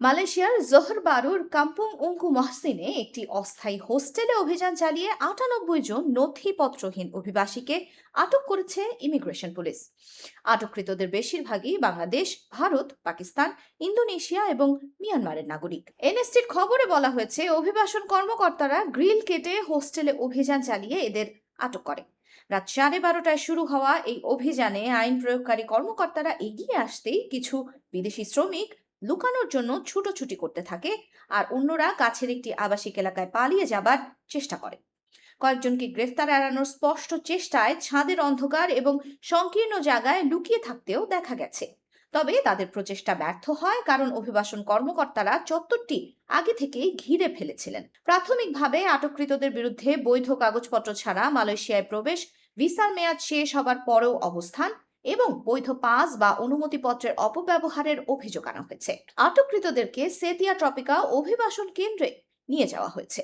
মালয়েশিয়ার জোহর বারুর কাম্পুং উঙ্কু মহসিনে একটি অস্থায়ী হোস্টেলে অভিযান চালিয়ে ৯৮ জন নথিপত্রহীন অভিবাসীকে আটক করেছে ইমিগ্রেশন পুলিশ। আটককৃতদের বেশিরভাগই বাংলাদেশ, ভারত, পাকিস্তান, ইন্দোনেশিয়া এবং মিয়ানমারের নাগরিক। এনএসটির খবরে বলা হয়েছে, অভিবাসন কর্মকর্তারা গ্রিল কেটে হোস্টেলে অভিযান চালিয়ে এদের আটক করে। রাত 12:30টায় শুরু হওয়া এই অভিযানে আইন প্রয়োগকারী কর্মকর্তারা এগিয়ে আসতেই কিছু বিদেশি শ্রমিক লুকানোর জন্য ছুটোছুটি করতে থাকে, আর অন্যরা কাছের একটি আবাসিক এলাকায় পালিয়ে যাবার চেষ্টা করে। কয়েকজনকে গ্রেফতার এড়ানোর স্পষ্ট চেষ্টায় ছাদের অন্ধকার এবং সংকীর্ণ জায়গায় লুকিয়ে থাকতেও দেখা গেছে। তবে তাদের প্রচেষ্টা ব্যর্থ হয়, কারণ অভিবাসন কর্মকর্তারা চত্বরটি আগে থেকেই ঘিরে ফেলেছিলেন। প্রাথমিকভাবে আটককৃতদের বিরুদ্ধে বৈধ কাগজপত্র ছাড়া মালয়েশিয়ায় প্রবেশ, ভিসার মেয়াদ শেষ হবার পরেও অবস্থান এবং বৈধ পাস বা অনুমতিপত্রের অপব্যবহারের অভিযোগ আনা হয়েছে। আটককৃতদেরকে সেতিয়া ট্রপিকা অভিবাসন কেন্দ্রে নিয়ে যাওয়া হয়েছে।